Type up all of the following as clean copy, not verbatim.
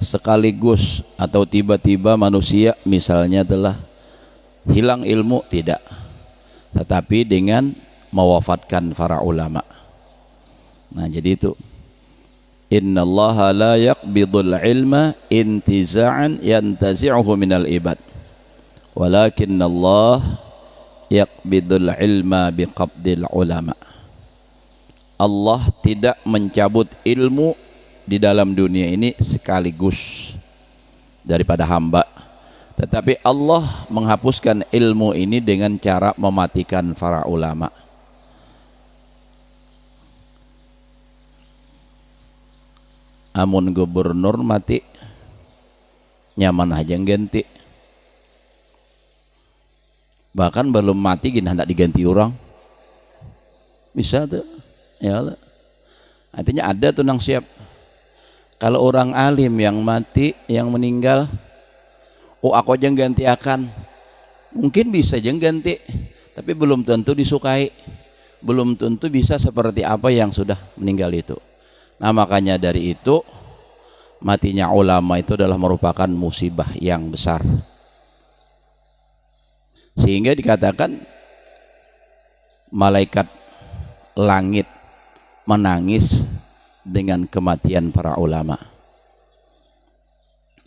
sekaligus atau tiba-tiba manusia misalnya telah hilang ilmu, tidak, tetapi dengan mewafatkan para ulama. Nah, jadi itu innallaha la yaqbidul ilma intiza'an yantazi'uhu minal ibad walakinnallah yaqbidul ilma biqabdil ulama. Allah tidak mencabut ilmu di dalam dunia ini sekaligus daripada hamba, tetapi Allah menghapuskan ilmu ini dengan cara mematikan para ulama. Amun gubernur mati nyaman aja ganti, bahkan belum mati gini hendak diganti orang bisa tuh ya Allah. Artinya ada tuh nang siap. Kalau orang alim yang mati, yang meninggal, oh aku aja ganti akan, mungkin bisa aja ganti, tapi belum tentu disukai, belum tentu bisa seperti apa yang sudah meninggal itu. Nah, makanya dari itu matinya ulama itu adalah merupakan musibah yang besar, sehingga dikatakan malaikat langit menangis dengan kematian para ulama.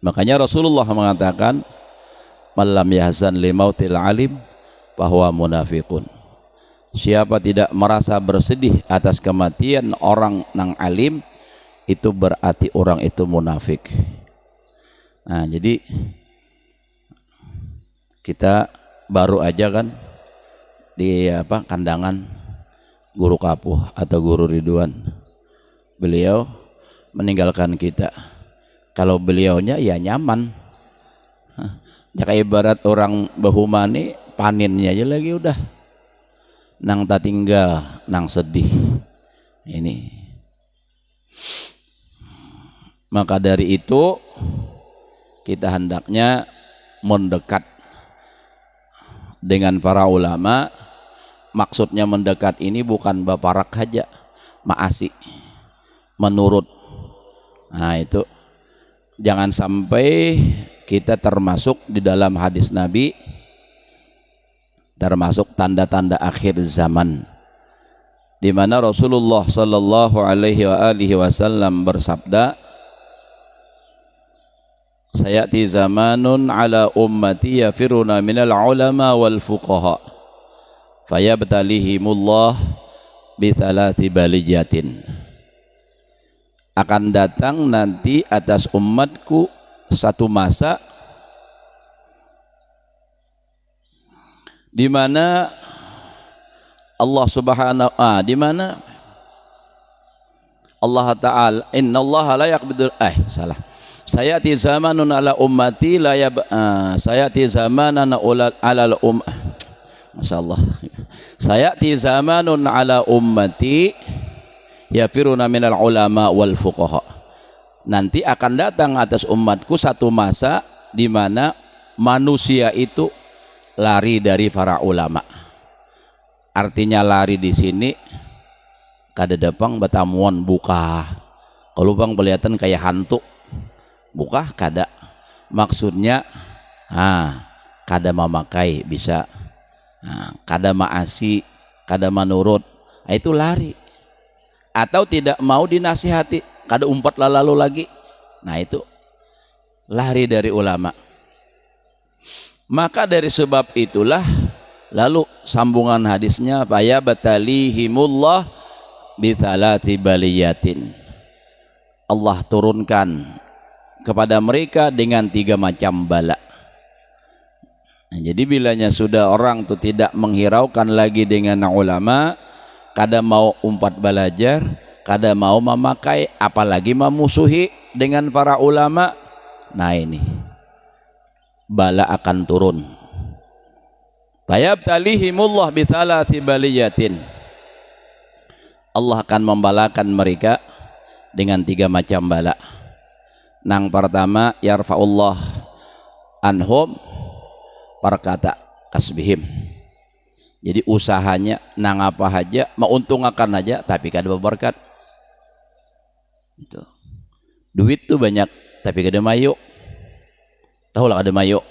Makanya Rasulullah mengatakan malam yahzan limautil alim bahwa munafiqun. Siapa tidak merasa bersedih atas kematian orang nang alim, itu berarti orang itu munafik. Nah, jadi kita baru aja kan di kandangan Guru Kapuh atau Guru Ridwan, beliau meninggalkan kita. Kalau beliaunya ya nyaman, ya kayak ibarat orang bahumani paninnya aja lagi udah nang tak tinggal nang sedih ini. Maka dari itu kita hendaknya mendekat dengan para ulama. Maksudnya mendekat ini bukan baparak saja, maasi, menurut. Nah, itu jangan sampai kita termasuk di dalam hadis Nabi, termasuk tanda-tanda akhir zaman, di mana Rasulullah sallallahu alaihi wasallam bersabda, sayati zamanun ala ummati yafiruna minal ulama wal fuqaha fayabtalihimullah bithalati balijatin. Akan datang nanti atas umatku satu masa di mana Allah Subhanahu di mana Allah Ta'ala innallaha la yaqbidu sayati zamanun ala ummati la sayati zamanan ala masyaallah sayati zamanun ala ummati yafiruna minal ulama wal fuqaha. Nanti akan datang atas umatku satu masa di mana manusia itu lari dari para ulama. Artinya lari di sini kada dapang batamuan buka. Kalau bang kelihatan kayak hantu. Buka kada. Maksudnya kada memakai bisa. Kada maasi, kada menurut. Itu lari. Atau tidak mau dinasihati, kada umpat lalu lagi. Nah, itu lari dari ulama. Maka dari sebab itulah lalu sambungan hadisnya faya batalihimullah bithalati baliyatin. Allah turunkan kepada mereka dengan 3 macam bala. Nah, jadi bilanya sudah orang itu tidak menghiraukan lagi dengan ulama, kada mau umpat belajar, kada mau memakai, apalagi memusuhi dengan para ulama. Nah, ini bala akan turun. Fayabtalihimullah bithalati baliyatin. Allah akan membalakan mereka dengan 3 macam bala. Nang pertama yarfa'ullah anhum perkata kasbihim. Jadi usahanya nang apa aja menguntungkan aja tapi kada berberkat. Itu. Duit tuh banyak tapi kada mayu. Tahu lah kada mayu.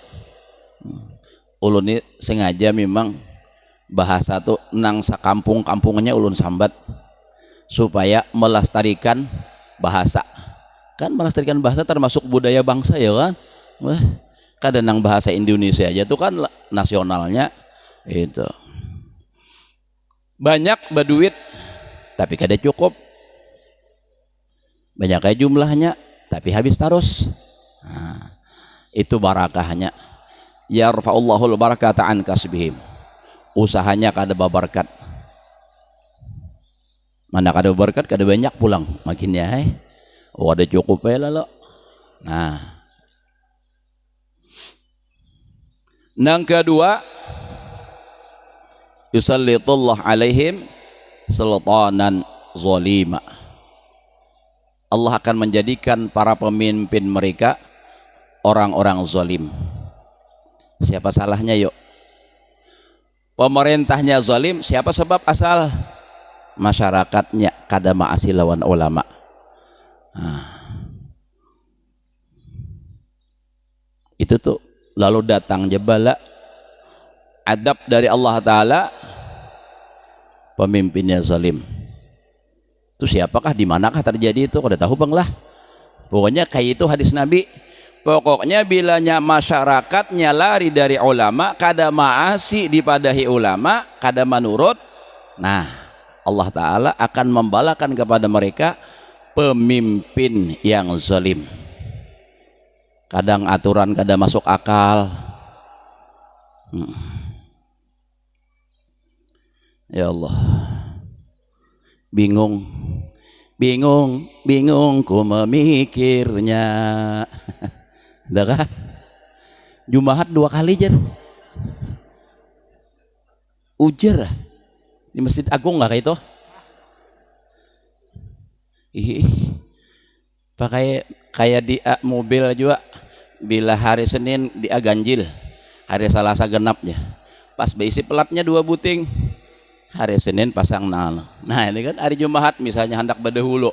Ulun ini sengaja memang bahasa tuh nang sakampung-kampungnya ulun sambat supaya melestarikan bahasa. Kan melestarikan bahasa termasuk budaya bangsa ya kan. Wah, kadang nang bahasa Indonesia aja tuh kan nasionalnya itu. Banyak baduit tapi kada cukup. Banyak kayak jumlahnya tapi habis terus. Nah, itu barakahnya. Yarfa'ullahul barakata an kasbihim. Usahanya kada berberkat. Mana kada berberkat kada banyak pulang makin ya. Oh ada cukup ya lo. Nah, nang kedua, yusallitullah alaihim sultanan zalima. Allah akan menjadikan para pemimpin mereka orang-orang zalim. Siapa salahnya yuk? Pemerintahnya zalim, siapa sebab asal? Masyarakatnya kada maasi lawan ulama. Nah, itu tuh lalu datang jebala adab dari Allah Ta'ala, pemimpinnya zalim. Itu siapakah, di manakah terjadi itu? Kada tahu bang lah. Pokoknya kayak itu hadis Nabi. Pokoknya bilanya masyarakatnya lari dari ulama, kada maasi dipadahi ulama, kada manurut. Nah, Allah Ta'ala akan membalakan kepada mereka pemimpin yang zalim. Kadang aturan kada masuk akal. Ya Allah, bingung ku memikirnya. Dah kah? Jumaat 2 kali jar. Ujar di Masjid Agung nggak kayak itu? Pakai kayak di mobil juga. Bila hari Senin dia ganjil, hari Selasa genapnya. Pas beisi pelatnya 2 buting. Hari Senin pasang nal. Nah ini kan hari Jumaat misalnya hendak berdahulu.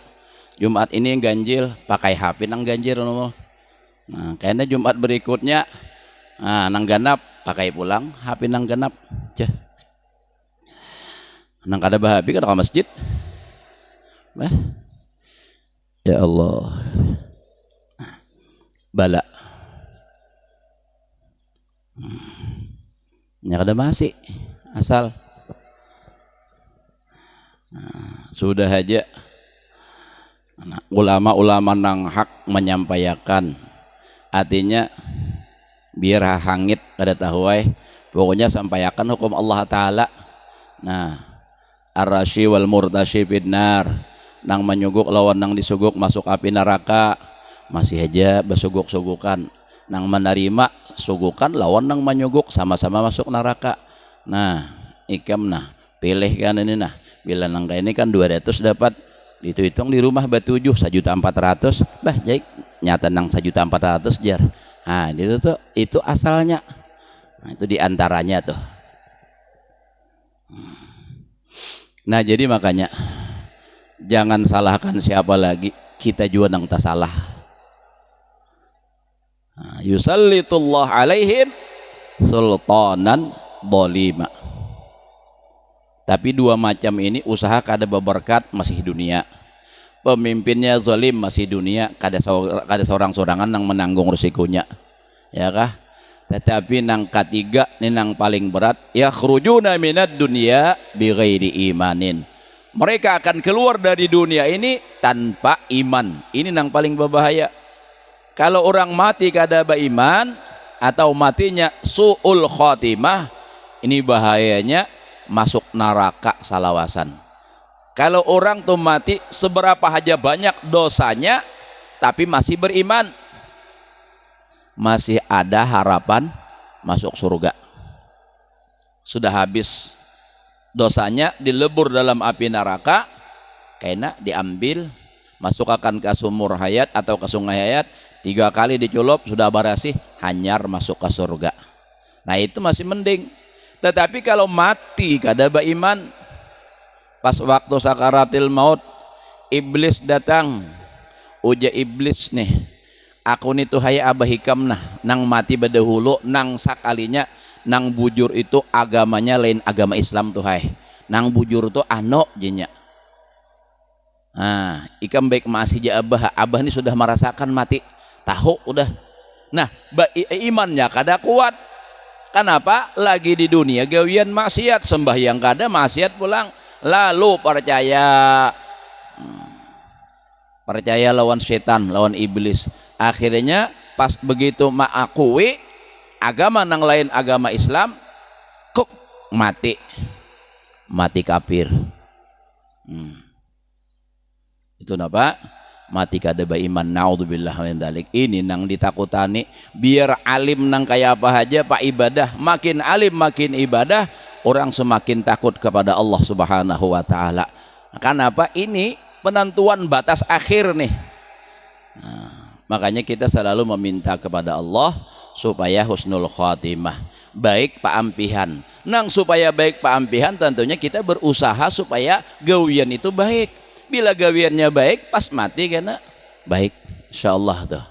Jumaat ini yang ganjil pakai HP nang ganjil. Nah kayaknya Jumaat berikutnya nang ganap pakai pulang HP nang ganap. Cah. Nang kada bahabi kada ke masjid. Ya Allah. Bala. Nya kada masih asal. Sudah aja ulama-ulama nang hak menyampaikan, artinya biar hangit kada tahu pokoknya sampaikan hukum Allah Ta'ala. Nah, ar-rasyi wal murtasyi finnar, nang menyuguk lawan nang disuguk masuk api neraka, masih aja besuguk-sugukan. Nang menerima sugukan lawan nang menyuguk sama-sama masuk neraka. Nah, ikam nah pilih kan ini nah. Bila nang ini kan 200 dapat, dihitung di rumah batujuh 1.400.000. Bah jadi nyata nang 1.400.000 jar. Nah itu tuh itu asalnya. Nah, itu diantaranya tuh. Nah jadi makanya jangan salahkan siapa lagi, kita juga nang tak salah. Nah, yusallitullah alaihim sultanan zalima. Tapi 2 macam ini usaha kada berberkat masih dunia. Pemimpinnya zalim masih dunia, kada seorang-sorangan nang menanggung risikonya. Ya kah? Tetapi nang ketiga ini nang paling berat, yakhrujuna minad dunya bighairi imanin. Mereka akan keluar dari dunia ini tanpa iman. Ini nang paling berbahaya. Kalau orang mati kada beriman atau matinya su'ul khotimah, ini bahayanya masuk neraka salawasan. Kalau orang tuh mati seberapa aja banyak dosanya tapi masih beriman, masih ada harapan masuk surga. Sudah habis dosanya dilebur dalam api neraka, kena diambil masukkan ke sumur hayat atau ke sungai hayat, 3 kali dicelup sudah barasih hanyar masuk ke surga. Nah itu masih mending. Tetapi kalau mati kada beriman, pas waktu sakaratil maut iblis datang, uja iblis nih, aku nitu hayya abah hikam nah nang mati badahulu nang sakalinya nang bujur itu agamanya lain agama Islam tuh hai nang bujur tuh ano jenya. Nah ikam baik masih ja abah ini sudah merasakan mati tahu udah. Nah imannya kada kuat. Kenapa? Lagi di dunia gawian maksiat, sembahyang kada maksiat pulang, lalu percaya lawan setan, lawan iblis. Akhirnya pas begitu mengakui agama nang lain agama Islam, kok mati kafir. Itu napa? Mati kada beriman, naudzubillah min dzalik. Ini nang ditakutani biar alim nang kayak apa aja pak ibadah, makin alim makin ibadah, orang semakin takut kepada Allah Subhanahu wa taala. Kenapa? Ini penentuan batas akhir nih. Nah, makanya kita selalu meminta kepada Allah supaya husnul khatimah, baik paampihan. Nang supaya baik paampihan tentunya kita berusaha supaya gawian itu baik. Bila gawiannya baik pas mati karena baik insyaallah tuh.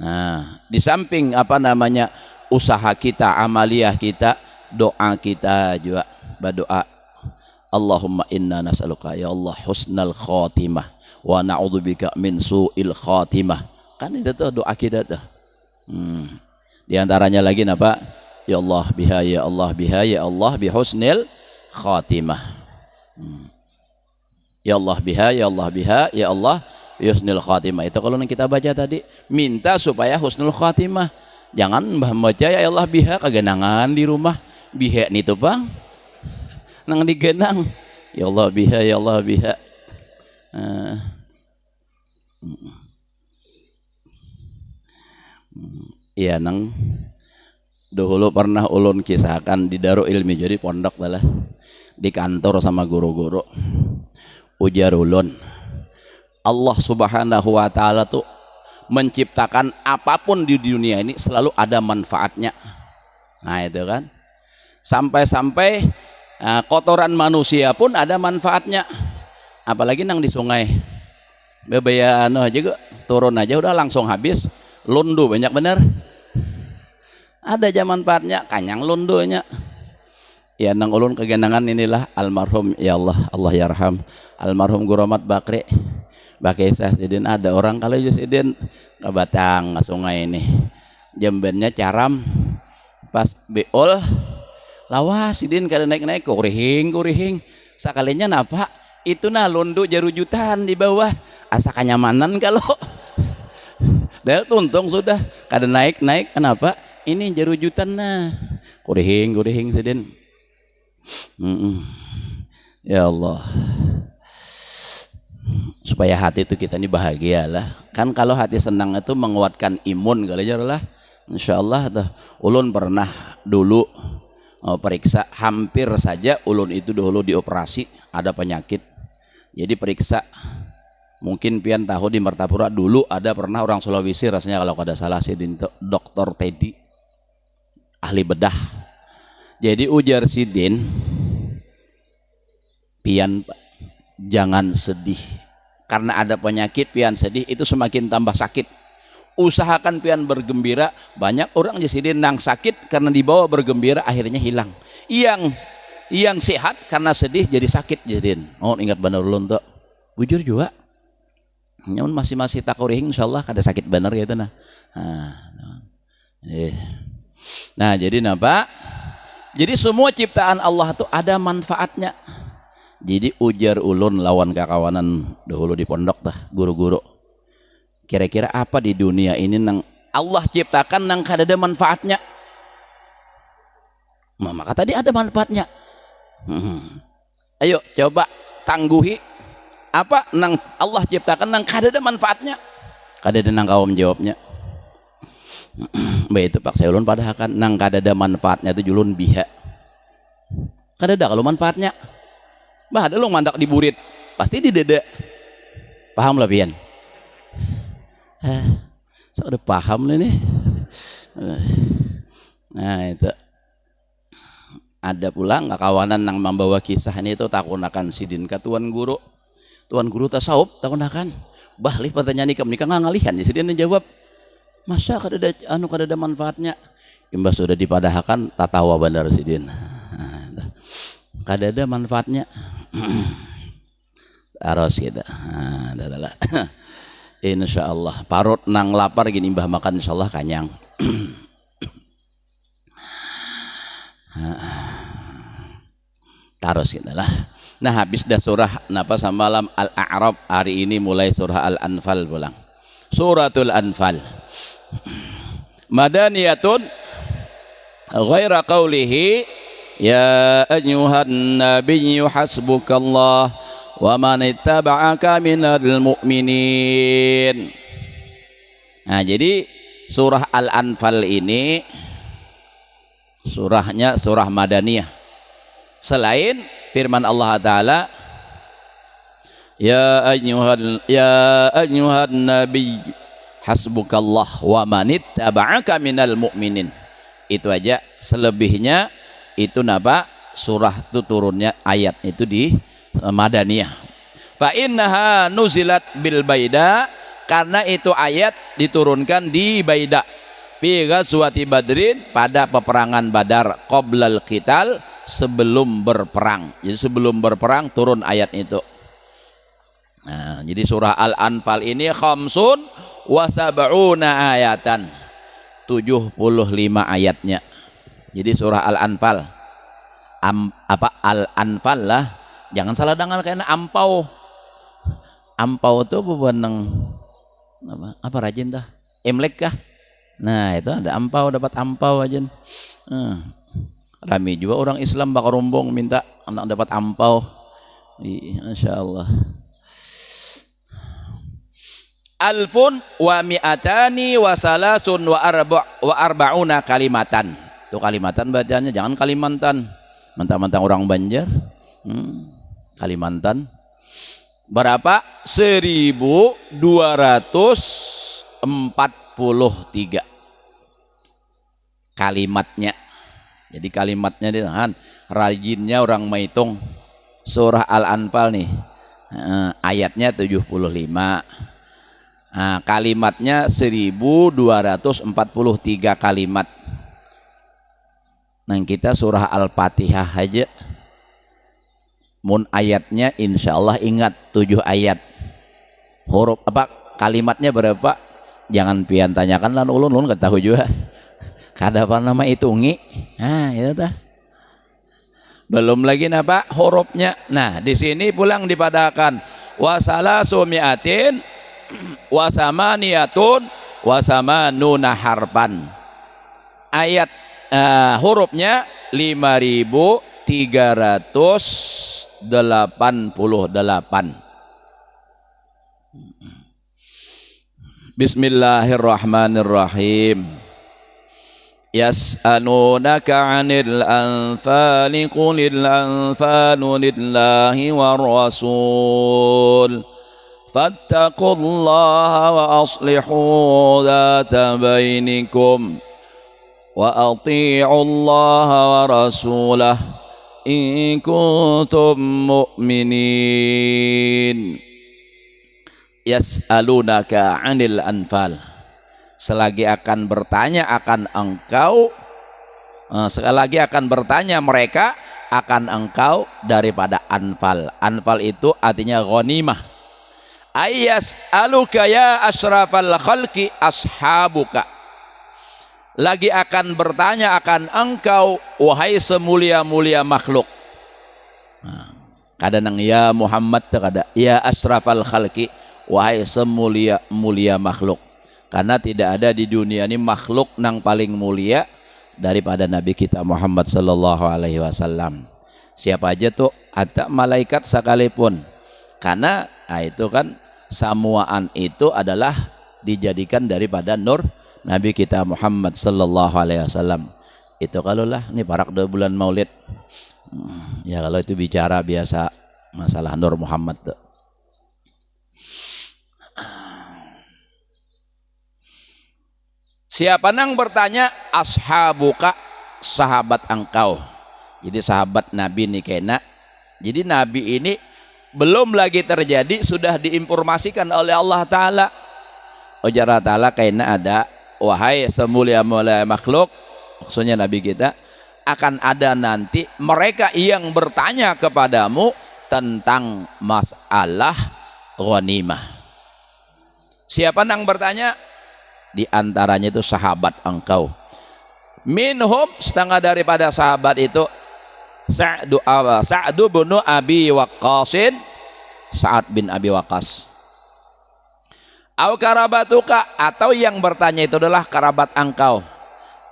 Nah di samping apa namanya usaha kita, amaliyah kita, doa kita juga berdoa Allahumma inna nas'aluka ya Allah husnal khatimah wa na'udzubika min su'il khatimah. Kan itu tuh doa kita tuh. Di antaranya lagi napa? Ya Allah biha ya Allah biha ya Allah bi husnil khatimah. Ya Allah biha ya Allah biha ya Allah bi husnil khatimah. Itu kalau kita baca tadi minta supaya husnul khatimah. Jangan mbah baca ya Allah biha kagenangan di rumah. Biha nih tuh bang nang digenang ya Allah biha ya Allah biha. Iya nang dahulu pernah ulun kisahkan di Darul Ilmi, jadi pondok lah di kantor sama guru-guru. Ujar ulun Allah Subhanahu wa taala tuh menciptakan apapun di dunia ini selalu ada manfaatnya. Nah itu kan sampai-sampai kotoran manusia pun ada manfaatnya, apalagi nang di sungai bebaya aja turun aja udah langsung habis lundu banyak bener, ada aja manfaatnya kanyang lundunya. Ya nang ulun kegenangan inilah almarhum ya Allah yarham almarhum Guru Ahmad Bakri Sidin. Ada orang kalau Sidin ke Batang sungai ini jambannya caram pas beol lawas Sidin kada naik kurihing sakalinya napa itu nah lundu jarujutan di bawah asa kenyamanan kalau dal tuntung sudah kada naik kenapa ini jarujutan nah kurihing Sidin. Ya Allah supaya hati itu kita ini bahagia lah kan. Kalau hati senang itu menguatkan imun kali aja lah insyaallah tuh. Ulun pernah dulu periksa hampir saja ulun itu dulu dioperasi ada penyakit, jadi periksa mungkin pian tahu di Martapura dulu ada pernah orang Sulawesi rasanya kalau kada salah si Dokter Teddy ahli bedah. Jadi ujar Sidin pian jangan sedih karena ada penyakit, pian sedih itu semakin tambah sakit. Usahakan pian bergembira. Banyak orang di Sidin nang sakit karena dibawa bergembira akhirnya hilang. Yang sehat karena sedih jadi sakit Sidin. Oh ingat benar ulun tuh bujur juga nyamun masih takurihing insyaallah kada sakit bener gitu nah. Nah jadi napa? Jadi semua ciptaan Allah itu ada manfaatnya. Jadi ujar ulun lawan kakawanan dahulu di pondok dah guru-guru. Kira-kira apa di dunia ini nang Allah ciptakan nang kada ada manfaatnya? Maka tadi ada manfaatnya. Ayo coba tangguhi apa nang Allah ciptakan nang kada ada manfaatnya? Kada ada nang kawam jawabnya. Mbak itu pak saya ulun padahal kan nang kada ada manfaatnya itu julun biha kada ada kalau manfaatnya bah ada lo mandak di burit pasti di dada paham lah pian so udah paham nih nah itu ada pula nggak kawanan nang membawa kisah ini itu takunakan Sidin ke tuan guru tasawuf takunakan bah lih pertanyaan ikam nikah nggak ngalihan Sidin jawab Masa kadada kadada manfaatnya? Imbas sudah dipadahkan tatawa bandar sidin. Kadada manfaatnya. Aros kita. Adalah. Insyaallah parut nang lapar gini mbah makan insyaallah kanyang. Taros kita lah. Nah habis dah surah napa samalam Al-A'raf, hari ini mulai surah Al-Anfal pulang. Suratul Anfal. Madaniyatun ghaira qawlihi ya ayyuhan nabiyyu hasbukallah wa man ittaba'aka minal mu'minin. Nah jadi surah Al-Anfal ini surahnya surah Madaniyah. Selain firman Allah Ta'ala ya ayyuhan nabiy hasbukallah wa manittaba'aka minal mu'minin. Itu aja, selebihnya itu napa surah itu turunnya ayat itu di Madaniyah. Fa innaha nuzilat bil Baida, karena itu ayat diturunkan di Baida fi ghazwati Badrin, pada peperangan Badar, qoblal qital, sebelum berperang. Jadi sebelum berperang turun ayat itu. Nah, jadi surah Al-Anfal ini khamsun wa sab'una ayatan, 75 ayatnya. Jadi surah Al-Anfal Al-Anfal lah, jangan salah dengar karena ampau. Ampau itu bebenang apa rajin dah? Imlek kah? Nah, itu ada ampau, dapat ampau aja. Rame juga orang Islam bakal rombong minta anak dapat ampau. Insyaallah. Alfun wa mi'atani wa salasun wa arba'una kalimatan. Itu kalimatan bacanya, jangan Kalimantan. Mentang-mentang orang Banjar. Kalimantan. Berapa? 1243 kalimatnya. Jadi kalimatnya dia rajinnya orang menghitung. Surah Al-Anfal nih ayatnya 75, kalimatnya 1243 kalimat. Nah kita surah Al-Fatihah aja mun ayatnya insyaallah ingat 7 ayat. Huruf apa kalimatnya berapa? Jangan pian tanyakan lan ulun gak tahu juga. Kada apa nama hitungi. Nah, itu dah. Belum lagi napa hurufnya. Nah, di sini pulang dipadahkan wasalasu mi'atin wasamaniyatun wasamanuna harpan. Ayat hurufnya 5388. Bismillahirrahmanirrahim. Yas'alunaka 'anil anfali qulil anfalu lillahi war rasul fattaqullaha wa aslihu dhata bainikum wa ati'ullaha wa rasulah in kuntum mu'minin. Yas'alunaka 'anil anfal, selagi akan bertanya akan engkau, sekali lagi akan bertanya mereka akan engkau daripada anfal. Anfal itu artinya ghanimah. Ayas aluka ya asyrafal khalqi ashabuka, lagi akan bertanya akan engkau wahai semulia-mulia makhluk. Kadang ya Muhammad, kada ya asyrafal khalqi, wahai semulia-mulia makhluk. Karena tidak ada di dunia ini makhluk yang paling mulia daripada Nabi kita Muhammad sallallahu alaihi wasallam. Siapa aja tuh, ada malaikat sekalipun. Karena itu kan samuaan itu adalah dijadikan daripada nur Nabi kita Muhammad sallallahu alaihi wasallam. Itu kalau lah ini parak 2 bulan Maulid. Ya kalau itu bicara biasa masalah Nur Muhammad tuh. Siapa nang bertanya ashabuka, sahabat engkau. Jadi sahabat Nabi ini kena. Jadi Nabi ini belum lagi terjadi sudah diinformasikan oleh Allah Ta'ala. Ujar Ta'ala kena ada wahai semulia-mulia makhluk, maksudnya Nabi kita, akan ada nanti mereka yang bertanya kepadamu tentang masalah ghanimah. Siapa yang bertanya? Di antaranya itu sahabat engkau. Minhum, setengah daripada sahabat itu Sa'du bin Abi Waqqasin, Sa'ad bin Abi Waqqas. Au karabatuka, atau yang bertanya itu adalah kerabat engkau.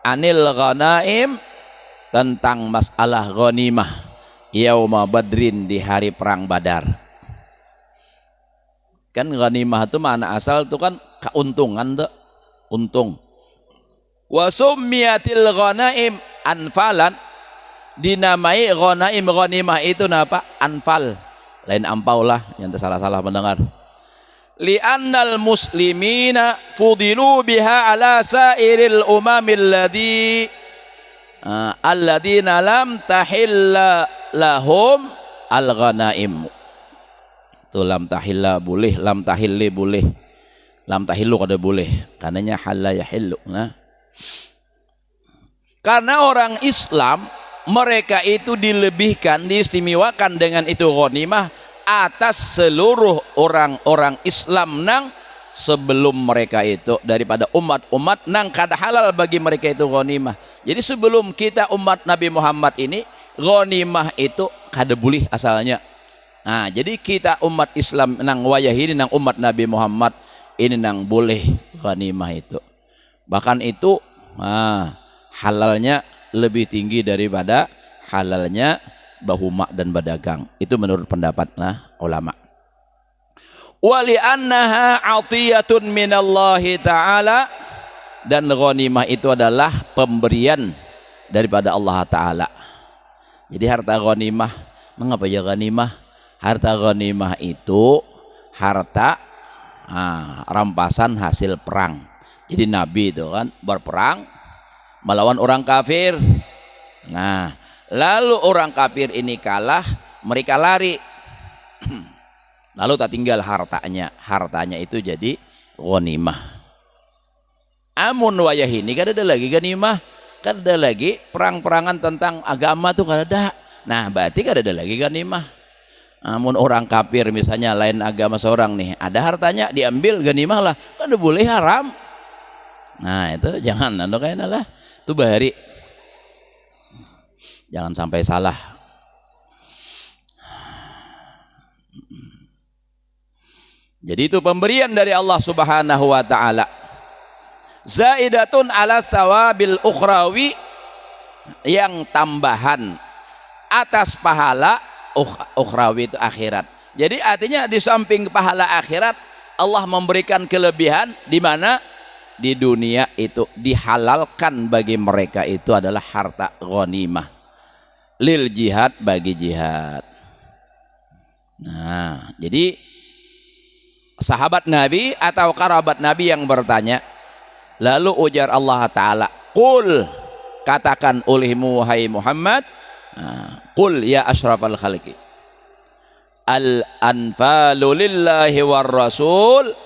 Anil ghanaim, tentang masalah ghanimah yauma badrin, di hari perang Badar. Kan ghanimah itu mana asal itu kan keuntungan tuh, untung. Wa summiyatil ghanaim anfalan, dinamai ghanaim, ghanimah itu napa? Anfal, lain ampau lah, yang salah-salah mendengar. Li'annal muslimina fudilu biha ala sairil umamil alladzina lam tahilla lahum al ghanaim. Itu lam tahilla boleh, lam tahilli boleh, lam tahillu kada boleh, karenanya halla yahillu. Nah, karena orang Islam mereka itu dilebihkan, diistimewakan dengan itu ghanimah atas seluruh orang-orang Islam nang sebelum mereka itu, daripada umat-umat nang kada halal bagi mereka itu ghanimah. Jadi sebelum kita umat Nabi Muhammad ini, ghanimah itu kada boleh asalnya. Nah, jadi kita umat Islam nang wayah ini, nang umat Nabi Muhammad ini nang boleh ghanimah itu. Bahkan itu halalnya lebih tinggi daripada halalnya bahu mak dan berdagang. Itu menurut pendapat ulama. Wali annaha atiyatun minallahi ta'ala, dan ghanimah itu adalah pemberian daripada Allah Ta'ala. Jadi harta ghanimah, mengapa ya ghanimah? Harta ghanimah itu harta rampasan hasil perang. Jadi Nabi itu kan berperang melawan orang kafir. Nah, lalu orang kafir ini kalah, mereka lari. Lalu tak tinggal hartanya itu jadi ghanimah. Amun wayah ini kan ada lagi ghanimah, kan ada lagi perang-perangan tentang agama tuh kan ada. Nah, berarti kan ada lagi ghanimah. Amun orang kafir misalnya lain agama seorang nih, ada hartanya diambil ghanimah lah, kan udah boleh haram. Nah, itu jangan kayaknya lah, itu bahari. Jangan sampai salah. Jadi itu pemberian dari Allah Subhanahu wa taala. Zaidatun ala thawabil ukhrawi, yang tambahan atas pahala ukhrawi itu akhirat. Jadi artinya di samping pahala akhirat, Allah memberikan kelebihan di mana di dunia itu dihalalkan bagi mereka itu adalah harta ghanimah lil jihad, bagi jihad. Nah, jadi sahabat Nabi atau kerabat Nabi yang bertanya, lalu ujar Allah Ta'ala, qul, katakan olehmu wahai Muhammad, qul ya asyrafal khalqi, al anfalu lillahi war rasul,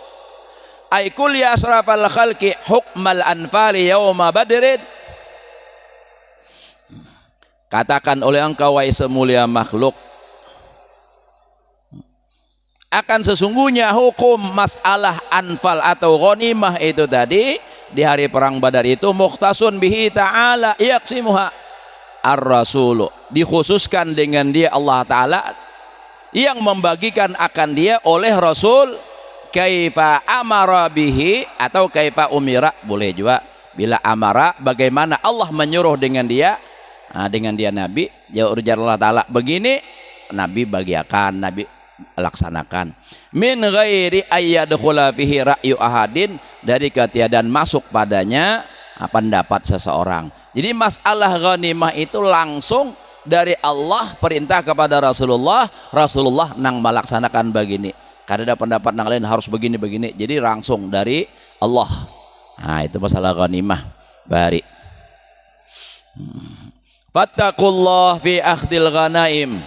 ay qul ya asyrafal khalqi hukmal anfali yauma badrin. Katakan oleh engkau wahai semulia makhluk, akan sesungguhnya hukum masalah anfal atau ghanimah itu tadi di hari perang Badar itu mukhtasun bihi ta'ala yaqsimuha ar-rasulu, dikhususkan dengan dia Allah Ta'ala yang membagikan akan dia oleh Rasul. Kaifa amara bihi atau kaifa umira, boleh juga bila amara, bagaimana Allah menyuruh dengan dia, dengan dia Nabi. Ya ujar Allah Ta'ala begini, Nabi bagiakan, Nabi laksanakan. Min ghairi ayyadkhula fihi ra'yu ahadin, dari ketiadaan masuk padanya pendapat seseorang. Jadi masalah ghanimah itu langsung dari Allah, perintah kepada Rasulullah, Rasulullah nang melaksanakan begini. Kada ada pendapat nang lain harus begini-begini. Jadi langsung dari Allah. Nah, itu masalah ghanimah. Bari. Fattaqullah fi akhdil ghanaim,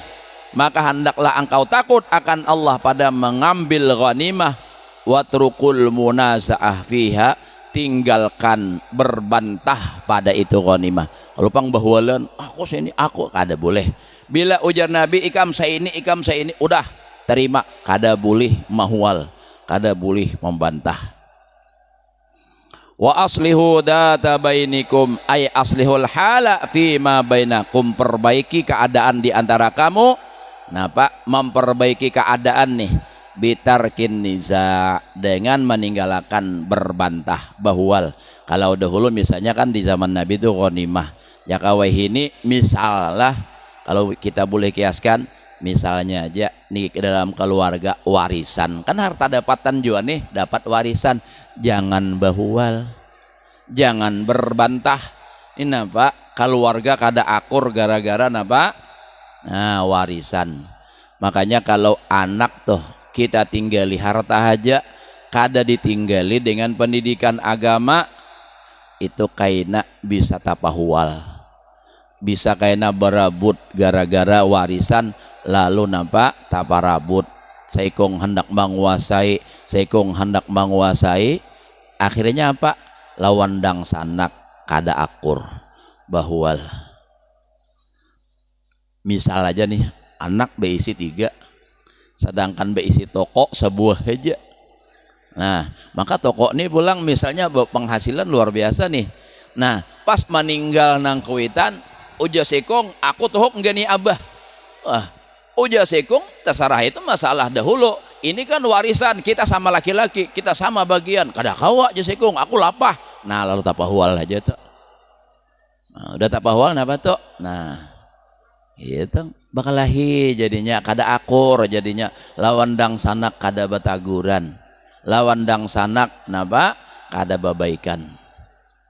maka hendaklah engkau takut akan Allah pada mengambil ghanimah. Watrukul munaza'ah fiha, tinggalkan berbantah pada itu ghanimah. Kalau pang bahwalan aku sini aku kada boleh. Bila ujar Nabi ikam saya ini udah terima, kada boleh mahwal, kada boleh membantah. Wa aslihu data bainikum ay aslihul hala fi ma bainakum, perbaiki keadaan di antara kamu. Napa? Memperbaiki keadaan nih bitarkin niza, dengan meninggalkan berbantah bahwal. Kalau dahulu misalnya kan di zaman Nabi itu ghanimah ya kawai ini, misalnya kalau kita boleh kiaskan misalnya aja nih dalam keluarga warisan kan harta dapatan juga nih, dapat warisan, jangan bahwal, jangan berbantah. Ini napa? Keluarga kada akur gara-gara napa? Nah, warisan. Makanya kalau anak tuh kita tinggali harta aja kada ditinggali dengan pendidikan agama, itu kaina bisa tapahwal, bisa kaina berabut gara-gara warisan, lalu nampak taparabut, saikong hendak menguasai, akhirnya apa? Lawandang sanak kada akur bahwal. Misal aja nih anak beisi 3 sedangkan beisi toko sebuah aja. Nah, maka toko ini pulang misalnya penghasilan luar biasa nih. Nah, pas meninggal nang kuitan, uja sekong aku tohok enggak nih abah. Wah, uja sekong terserah, itu masalah dahulu. Ini kan warisan, kita sama laki-laki, kita sama bagian. Kada kawa aja sekong, aku lapah. Nah, lalu tapahwal aja tuh. Nah, udah tapahwal napa tuh? Nah, itu bakal lahi jadinya kada akur, jadinya lawandang sanak kada bataguran, lawandang sanak napa kada babaikan.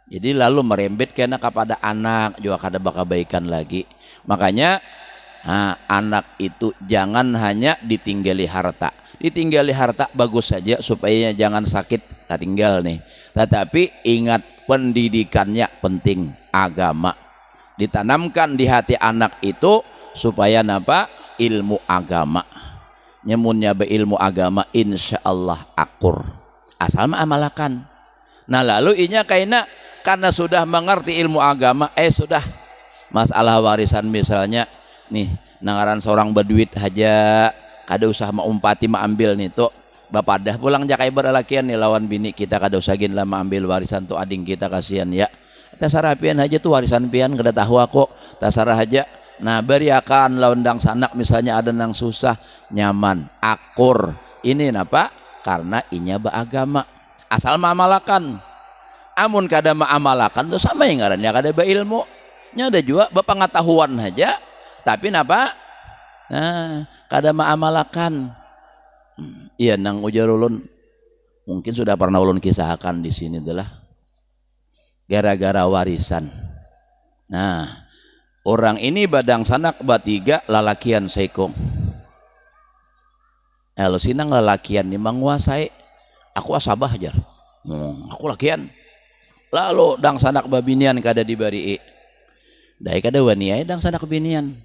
Jadi lalu merembet kena kepada anak juga kada bakabaikan lagi. Makanya anak itu jangan hanya ditinggali harta. Ditinggali harta bagus saja supaya jangan sakit tertinggal nih, tetapi ingat pendidikannya penting, agama ditanamkan di hati anak itu supaya napa? Ilmu agama. Nyemunnya be ilmu agama insyaallah akur, asal amalakan. Nah, lalu inya kaina karena sudah mengerti ilmu agama, sudah masalah warisan misalnya nih nangaran seorang berduit aja kada usah maumpati ambil nih tuh bapak dah pulang jakai beralakian nih lawan bini kita, kada usah gin lah ambil warisan tuh ading kita, kasihan ya. Tasarah pian aja tuh warisan pian kada tahu aku, tasarah aja. Nah, beri akan laundang sanak misalnya ada nang susah, nyaman akur. Ini napa? Karena inya beragama, asal maamalakan. Amun kada maamalakan tuh sama yang ngarannya kada beilmu nya, ada juga bepengetahuan aja tapi napa? Nah, kada maamalakan. Iya nang ujar ulun mungkin sudah pernah ulun kisahkan di sini adalah gara-gara warisan. Nah, orang ini badang sanak batiga lalakian sekong. Lalu sinang lalakian ni menguasai, aku asabah aja. Aku lakian. Lalu dang sanak babinian kada dibari. Dai kada wani ay dang sanak binian.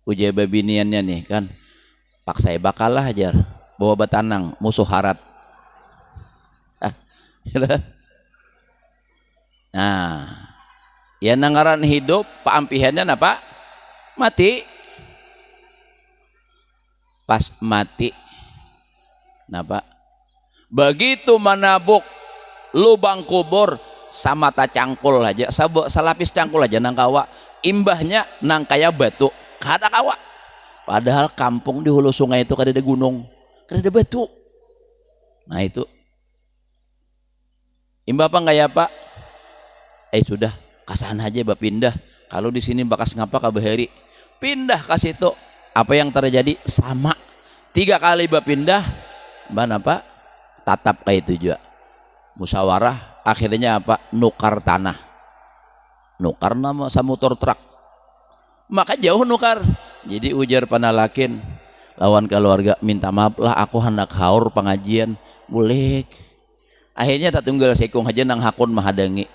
Ujai babiniannya nih kan. Paksai bakalah aja. Bawa batanang musuh harat. Nah, ya nangaran hidup paampihannya napa? Mati. Pas mati napa? Begitu manabuk lubang kubur sama ta cangkul aja, salapis cangkul aja nang kawa, imbahnya nang kaya batu kada kawa. Padahal kampung di hulu sungai itu kada ada gunung, kada ada batu. Nah itu imbah apa enggak ya Pak? Sudah kasana aja bapindah. Kalau di sini bakas ngapa kabahari, pindah ke situ. Apa yang terjadi sama 3 kali bapindah, mbak apa? Tatap kayak itu juga. Musyawarah akhirnya apa? Nukar tanah. Nukar nama samutor truk. Maka jauh nukar. Jadi ujar panalakin lawan keluarga, minta maaf lah aku hendak haur pengajian. Boleh. Akhirnya tak tunggal sekung aja nang hakun mahadangi.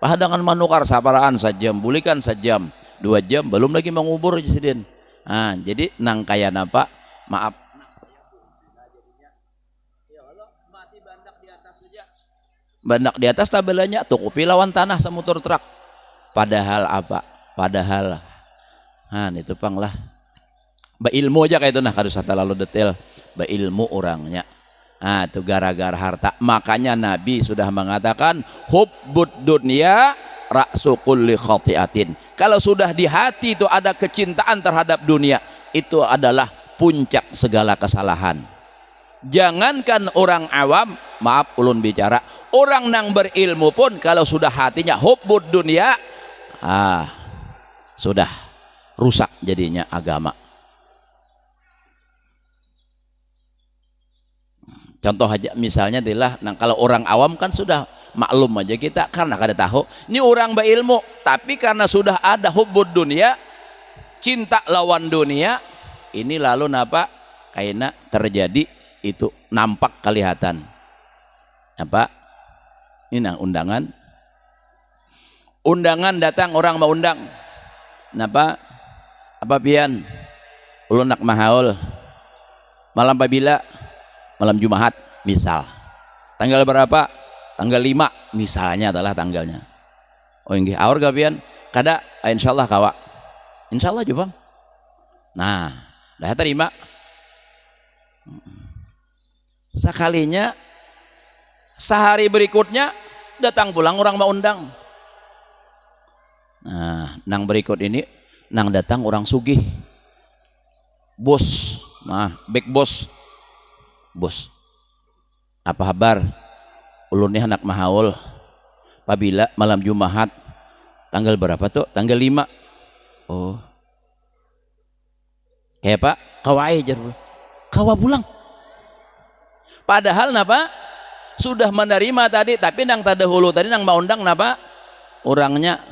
Pahadangan manukar saparaan sajam, bulikan sajam, 2 jam, belum lagi mengubur Presiden. Nah, jadi nang kaya napa? Maaf. Nah, jadinya, ya Allah, mati bandak di atas saja. bandak di atas tabelanya tukupi lawan tanah semutur truk. Padahal apa? Padahal itu pang lah ilmu aja kayak itu nah harus lalu detail ilmu orangnya. Itu gara-gara harta. Makanya Nabi sudah mengatakan hubbud dunya ra'su kulli khati'atin. Kalau sudah di hati itu ada kecintaan terhadap dunia, itu adalah puncak segala kesalahan. Jangankan orang awam, maaf ulun bicara, orang nang berilmu pun kalau sudah hatinya hubbud dunya, sudah rusak jadinya agama. Contoh aja misalnya adalah kalau orang awam kan sudah maklum aja kita karena kada tahu ini orang berilmu, tapi karena sudah ada hubbud dunia, cinta lawan dunia, ini lalu napa kayaknya terjadi itu nampak kelihatan apa ini undangan datang orang mau undang napa apa pian ulun nak mahaul malam pabila malam Jumat misal tanggal berapa tanggal 5 misalnya adalah tanggalnya inggih aur gapian kada insyaallah kawa insyaallah jupang nah dah terima sekalinya sehari berikutnya datang pulang orang mau undang. Nah nang berikut ini nang datang orang sugih bos back bos apa kabar ulun nih anak mahaul pabila malam Jumat tanggal berapa tuh tanggal 5 kayak pak kawai jar kawa pulang padahal napa sudah menerima tadi tapi nang tadahulu tadi nang mau undang napa orangnya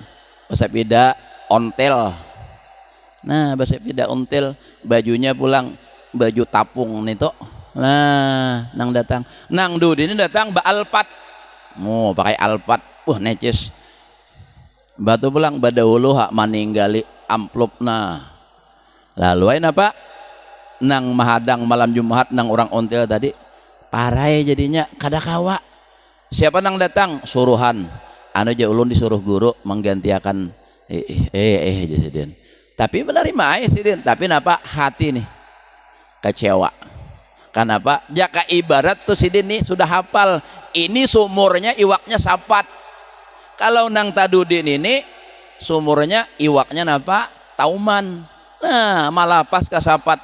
basapida ontel basapida ontel bajunya pulang baju tapung nito. Nah, nang datang, nang dudi ini datang alpat, pakai alpat, necis. Batu pulang badahulu hak maninggali amplop lalu ain apa? Nang mahadang malam Jumat nang orang ontel tadi, parai jadinya kada kawa. Siapa nang datang? Suruhan. Anu aja ulun disuruh guru menggantiakan jadi. Tapi menerima aja sih, tapi napa hati nih kecewa. Kenapa? Jaka ibarat tuh sidin nih sudah hafal ini sumurnya iwaknya sapat. Kalau nang tadudin ini sumurnya iwaknya napa? Tauman. Nah malah pas kasapat.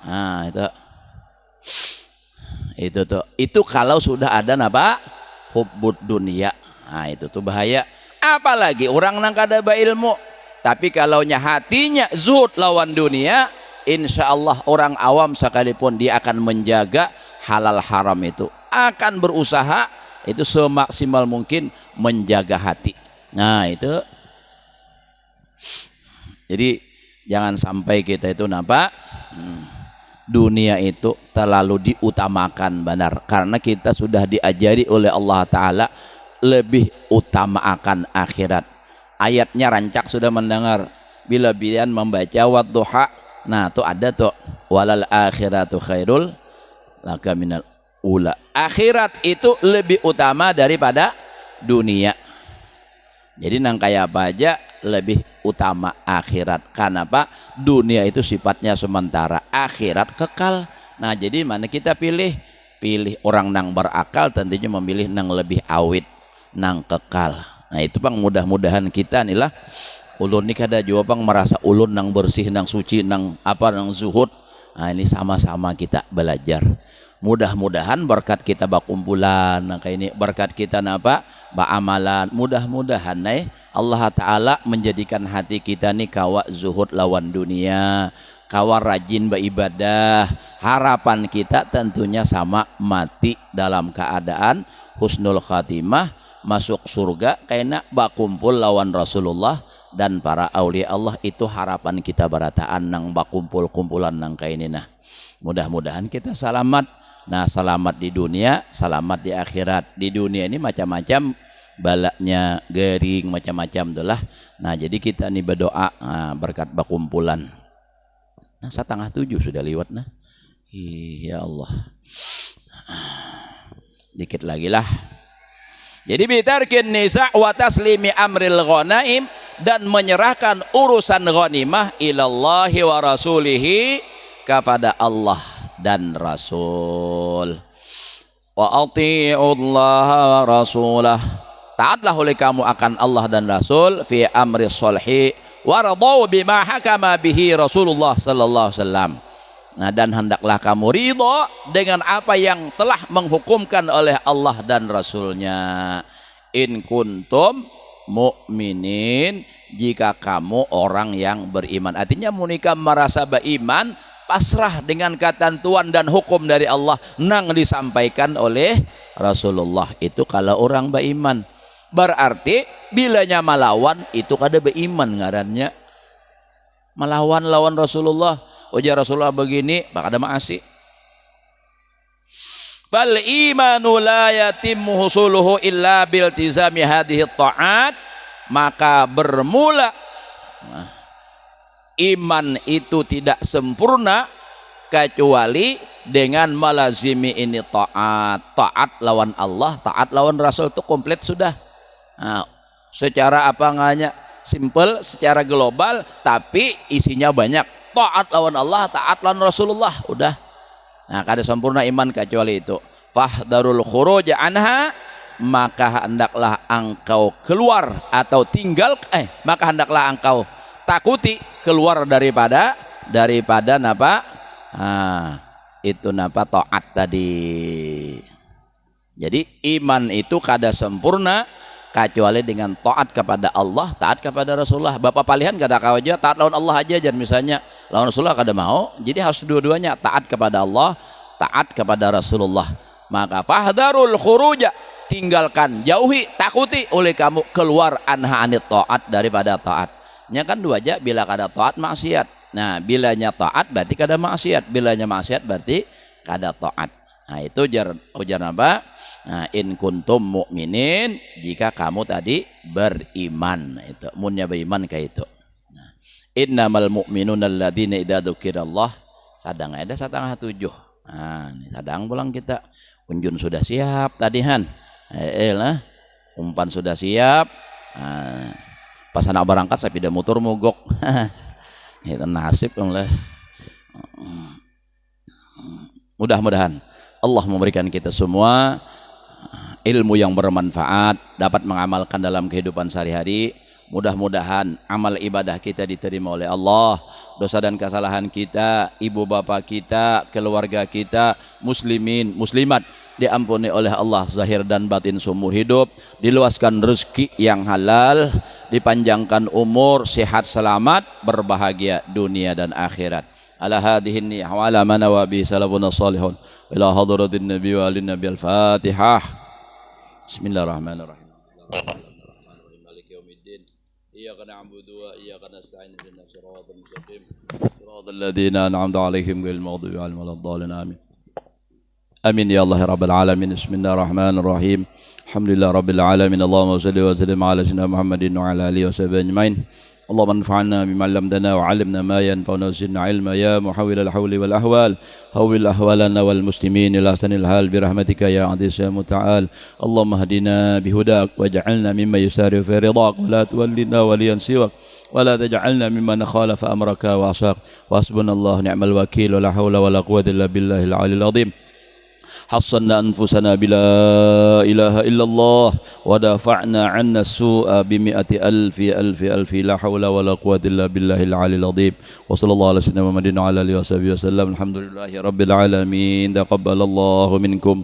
Nah itu tuh itu kalau sudah ada napa? Hubbud dunia. Nah itu tuh bahaya. Apalagi orang nang kada ilmu. Tapi kalau hatinya zuhud lawan dunia, insya Allah orang awam sekalipun dia akan menjaga halal haram itu, akan berusaha itu semaksimal mungkin menjaga hati. Nah itu jadi jangan sampai kita itu dunia itu terlalu diutamakan benar, karena kita sudah diajari oleh Allah Ta'ala lebih utama akan akhirat. Ayatnya rancak sudah mendengar bila bian membaca wadduha. Nah tuh ada tuh walal akhiratu khairul laka minal ula. Akhirat itu lebih utama daripada dunia. Jadi nang kayak apa aja lebih utama akhirat. Kenapa? Dunia itu sifatnya sementara, akhirat kekal. Nah jadi mana kita pilih orang nang berakal, tentunya memilih nang lebih awit, nang kekal. Nah itu pang mudah-mudahan kita inilah ulun ini kada jua pang merasa ulun nang bersih, nang suci, nang zuhud. Nah ini sama-sama kita belajar. Mudah-mudahan berkat kita bakumpulan kayak ini, berkat kita amalan, mudah-mudahan Allah Ta'ala menjadikan hati kita nih kawa zuhud lawan dunia, kawa rajin beribadah. Harapan kita tentunya sama mati dalam keadaan husnul khatimah, masuk surga karena bakumpul lawan Rasulullah dan para aulia Allah. Itu harapan kita barataan nang bakumpul-kumpulan nang kayak ini. Nah mudah-mudahan kita selamat. Nah selamat di dunia, selamat di akhirat. Di dunia ini macam-macam balaknya, gering macam-macam itulah. Nah jadi kita nih berdoa berkat bakumpulan. Nah 6:30 sudah lewat nah. Ya Allah, dikit lagi lah. Jadi bitarkin nisa' wa taslimi amril ghanaim, dan menyerahkan urusan ghanimah ilallahi wa rasulihi, kepada Allah dan Rasul. Wa ati'ullaha wa rasulah, taatlah oleh kamu akan Allah dan Rasul, fi amri sholhi waradau bima hakama bihi Rasulullah sallallahu alaihi wasallam. Nah, dan hendaklah kamu ridho dengan apa yang telah menghukumkan oleh Allah dan Rasulnya. In kuntum mu'minin, jika kamu orang yang beriman. Artinya munika merasa beriman, pasrah dengan ketentuan dan hukum dari Allah nang disampaikan oleh Rasulullah. Itu kalau orang beriman. Berarti bilanya malawan itu kada beriman ngarannya. Melawan lawan Rasulullah, ujar Rasulullah begini, maka ada maasi. Fal imanu la yatimmu husuluhu illa biltizami hadhihi ta'at, maka bermula iman itu tidak sempurna kecuali dengan melazimi ini taat. Taat lawan Allah, taat lawan Rasul itu komplit sudah. Nah, secara apa nganya simple, secara global, tapi isinya banyak. Taat lawan Allah, taat lawan Rasulullah, udah. Nah, kada sempurna iman kecuali itu. Fahdarul khuruj anha, maka hendaklah engkau keluar atau tinggal, maka hendaklah engkau takuti keluar daripada napa? Itu napa? Taat tadi. Jadi iman itu kada sempurna kecuali dengan taat kepada Allah, taat kepada Rasulullah. Bapak palihan kada kau aja taat lawan Allah aja, jangan misalnya lawan Rasulullah kada mau. Jadi harus dua-duanya, taat kepada Allah, taat kepada Rasulullah. Maka fahdharul khuruja, tinggalkan, jauhi, takuti oleh kamu keluar anha anit taat, daripada taat. Nya kan dua aja, bila kada taat maksiat. Nah, bilanya taat berarti kada maksiat, bilanya maksiat berarti kada taat. Nah, itu ujar apa? Nah, in kuntum mu'minin, jika kamu tadi beriman. Itu munnya beriman kayak itu. Nah, innamal mu'minuna alladzina idza dzukirallah, sadang ada 6:30. Nah, ini sadang pulang kita. Unjun sudah siap tadi han. Lah, umpan sudah siap. Nah, pas anak berangkat saya pindah motor mogok. Itu nasib lah. Mudah-mudahan Allah memberikan kita semua ilmu yang bermanfaat, dapat mengamalkan dalam kehidupan sehari-hari. Mudah-mudahan amal ibadah kita diterima oleh Allah. Dosa dan kesalahan kita, ibu bapa kita, keluarga kita, muslimin, muslimat, diampuni oleh Allah zahir dan batin seumur hidup. Diluaskan rezeki yang halal, dipanjangkan umur, sehat selamat, berbahagia dunia dan akhirat. Ala hadihin ni hawala manawabi salafuna salihun ila hadratin nabi wa alin nabi al-fatihah. Bismillahirrahmanirrahim. Maliki yaumiddin. Iyyaka na'budu wa iyyaka nasta'in ihdinas siratal mustaqim. Siratal ladzina an'amta 'alaihim ghairil maghdubi 'alaihim waladdallin. Amin. Amin ya Allah rabbal alamin. Bismillahirrahmanirrahim. Alhamdulillah rabbil alamin. Allahumma shalli wa sallim ala sayyidina Muhammadin wa ala alihi wa sahbihi ajmain. اللهم انفعنا بما علمتنا وعلمنا ما ينفعنا وزدنا علما يا محول الحول والأحوال حول أحوالنا والمسلمين إلى أحسن الحال برحمتك يا عزيز يا متعال. اللهم اهدنا بهداك واجعلنا ممن يسارع في رضاك ولا تولنا وليا سواك ولا تجعلنا ممن خالف أمرك وعصاك. وحسبنا الله نعم الوكيل ولا حول ولا قوة إلا بالله العلي العظيم. حصنا أنفسنا بلا إله إلا الله ودافعنا عنا السوء ب100,000 ألف لا حول ولا قوة إلا بالله العلي العظيم. وصلى الله على سيدنا محمد وعلى آله وصحبه وسلم. الحمد لله رب العالمين. تقبل الله منكم.